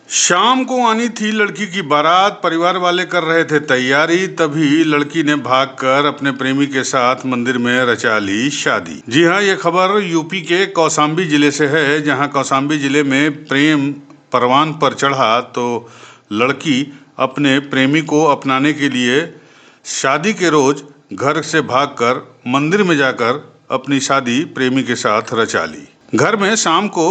शाम को आनी थी लड़की की बारात। परिवार वाले कर रहे थे तैयारी, तभी लड़की ने भागकर अपने प्रेमी के साथ मंदिर में रचा ली शादी। जी हां, ये खबर यूपी के कौशाम्बी जिले से है, जहां कौशाम्बी जिले में प्रेम परवान पर चढ़ा तो लड़की अपने प्रेमी को अपनाने के लिए शादी के रोज घर से भागकर मंदिर में जाकर अपनी शादी प्रेमी के साथ रचा ली। घर में शाम को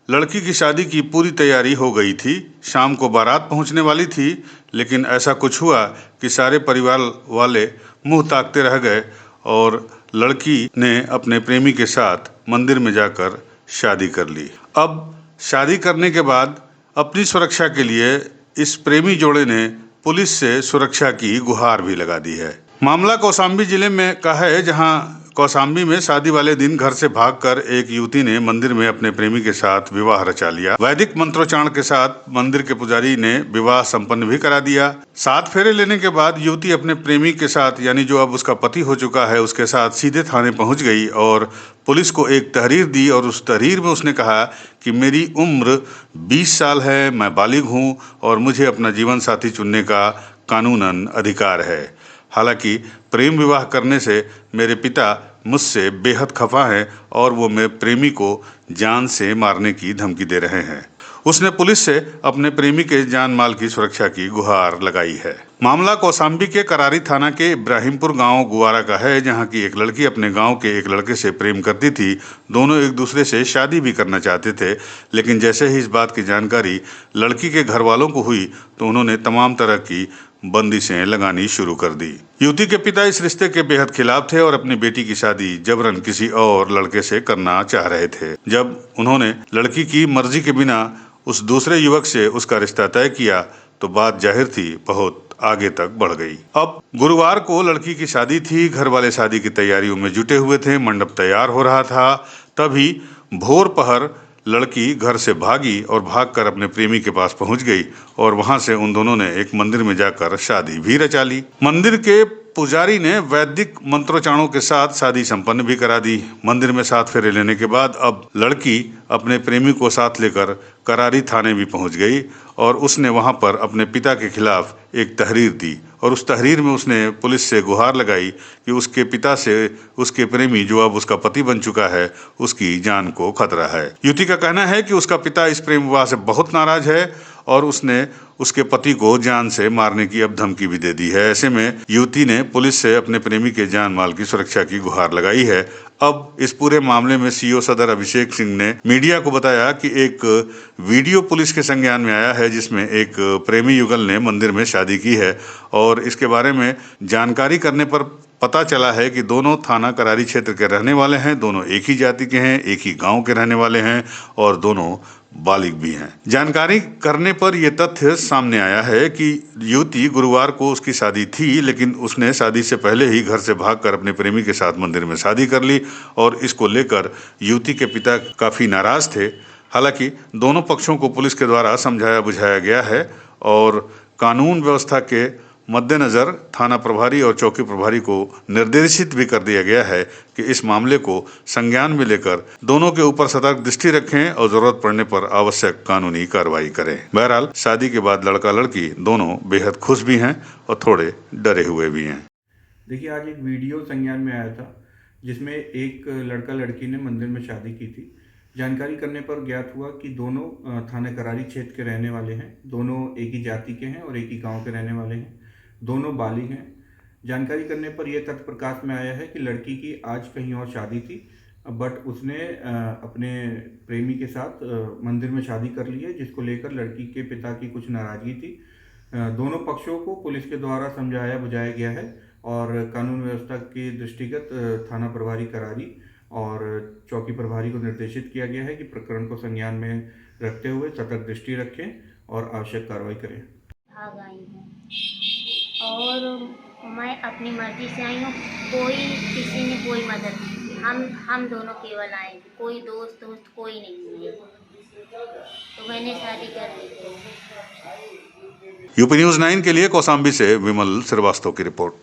लड़की की शादी की पूरी तैयारी हो गई थी। शाम को बारात पहुंचने वाली थी, लेकिन ऐसा कुछ हुआ कि सारे परिवार वाले मुंह ताकते रह गए और लड़की ने अपने प्रेमी के साथ मंदिर में जाकर शादी कर ली। अब शादी करने के बाद अपनी सुरक्षा के लिए इस प्रेमी जोड़े ने पुलिस से सुरक्षा की गुहार भी लगा दी है। मामला कौशाम्बी जिले में का है, जहां कौशाम्बी में शादी वाले दिन घर से भागकर एक युवती ने मंदिर में अपने प्रेमी के साथ विवाह रचा लिया। वैदिक मंत्रोच्चारण के साथ मंदिर के पुजारी ने विवाह संपन्न भी करा दिया। 7 फेरे लेने के बाद युवती अपने प्रेमी के साथ, यानी जो अब उसका पति हो चुका है, उसके साथ सीधे थाने पहुंच गई और पुलिस को एक तहरीर दी। और उस तहरीर में उसने कहा कि मेरी उम्र 20 साल है, मैं बालिग हूँ और मुझे अपना जीवन साथी चुनने का कानूनन अधिकार है। हालांकि प्रेम विवाह करने से मेरे पिता मुझसे बेहद खफा हैं और वो मेरे प्रेमी को जान से मारने की धमकी दे रहे हैं। उसने पुलिस से अपने प्रेमी के जान माल की सुरक्षा की गुहार लगाई है। मामला कौशाम्बी के करारी थाना के इब्राहिमपुर गांव गुवारा का है, जहां की एक लड़की अपने गांव के एक लड़के से प्रेम करती थी। दोनों एक दूसरे से शादी भी करना चाहते थे, लेकिन जैसे ही इस बात की जानकारी लड़की के घर वालों को हुई तो उन्होंने तमाम तरह की बंदिशें लगानी शुरू कर दी। युवती के पिता इस रिश्ते के बेहद खिलाफ थे और अपनी बेटी की शादी जबरन किसी और लड़के से करना चाह रहे थे। जब उन्होंने लड़की की मर्जी के बिना उस दूसरे युवक से उसका रिश्ता तय किया तो बात जाहिर थी बहुत आगे तक बढ़ गई। अब गुरुवार को लड़की की शादी थी। घर वाले शादी की तैयारियों में जुटे हुए थे। मंडप तैयार हो रहा था। तभी भोर पहर लड़की घर से भागी और भागकर अपने प्रेमी के पास पहुंच गई और वहां से उन दोनों ने एक मंदिर में जाकर शादी भी रचा ली। मंदिर के पुजारी ने वैदिक मंत्रोच्चारणों के साथ शादी संपन्न भी करा दी। मंदिर में 7 फेरे लेने के बाद अब लड़की अपने प्रेमी को साथ लेकर करारी थाने भी पहुंच गई और उसने वहां पर अपने पिता के खिलाफ एक तहरीर दी और उस तहरीर में उसने पुलिस से गुहार लगाई कि उसके पिता से उसके प्रेमी, जो अब उसका पति बन चुका है, उसकी जान को खतरा है। युवती का कहना है कि उसका पिता इस प्रेम विवाह से बहुत नाराज है और उसने उसके पति को जान से मारने की अब धमकी भी दे दी है। ऐसे में युवती ने पुलिस से अपने प्रेमी के जान माल की सुरक्षा की गुहार लगाई है। अब इस पूरे मामले में सीओ सदर अभिषेक सिंह ने मीडिया को बताया कि एक वीडियो पुलिस के संज्ञान में आया है, जिसमें एक प्रेमी युगल ने मंदिर में शादी की है और इसके बारे में जानकारी करने पर पता चला है कि दोनों थाना करारी क्षेत्र के रहने वाले हैं, दोनों एक ही जाति के हैं, एक ही गांव के रहने वाले हैं और दोनों बालिग भी हैं। जानकारी करने पर यह तथ्य सामने आया है कि युवती गुरुवार को उसकी शादी थी, लेकिन उसने शादी से पहले ही घर से भागकर अपने प्रेमी के साथ मंदिर में शादी कर ली और इसको लेकर युवती के पिता काफी नाराज थे। हालांकि दोनों पक्षों को पुलिस के द्वारा समझाया बुझाया गया है और कानून व्यवस्था के मद्देनजर थाना प्रभारी और चौकी प्रभारी को निर्देशित भी कर दिया गया है कि इस मामले को संज्ञान में लेकर दोनों के ऊपर सतर्क दृष्टि रखें और जरूरत पड़ने पर आवश्यक कानूनी कार्रवाई करें। बहरहाल शादी के बाद लड़का लड़की दोनों बेहद खुश भी हैं और थोड़े डरे हुए भी हैं। देखिए, आज एक वीडियो संज्ञान में आया था जिसमें एक लड़का लड़की ने मंदिर में शादी की थी। जानकारी करने पर ज्ञात हुआ कि दोनों थाना करारी क्षेत्र के रहने वाले हैं, दोनों एक ही जाति के हैं और एक ही गांव के रहने वाले हैं, दोनों बालिग हैं। जानकारी करने पर यह तथ्य प्रकाश में आया है कि लड़की की आज कहीं और शादी थी, बट उसने अपने प्रेमी के साथ मंदिर में शादी कर ली है, जिसको लेकर लड़की के पिता की कुछ नाराजगी थी। दोनों पक्षों को पुलिस के द्वारा समझाया बुझाया गया है और कानून व्यवस्था के दृष्टिगत थाना प्रभारी करारी और चौकी प्रभारी को निर्देशित किया गया है कि प्रकरण को संज्ञान में रखते हुए सतर्क दृष्टि रखें और आवश्यक कार्रवाई करें। भाग आई हूँ और मैं अपनी मर्जी से आई हूँ। किसी ने कोई मदद नहीं, हम दोनों केवल आए, कोई दोस्त कोई नहीं है, तो मैंने शादी कर ली थी। यूपी न्यूज़ 9 के लिए कौशाम्बी से विमल श्रीवास्तव की रिपोर्ट।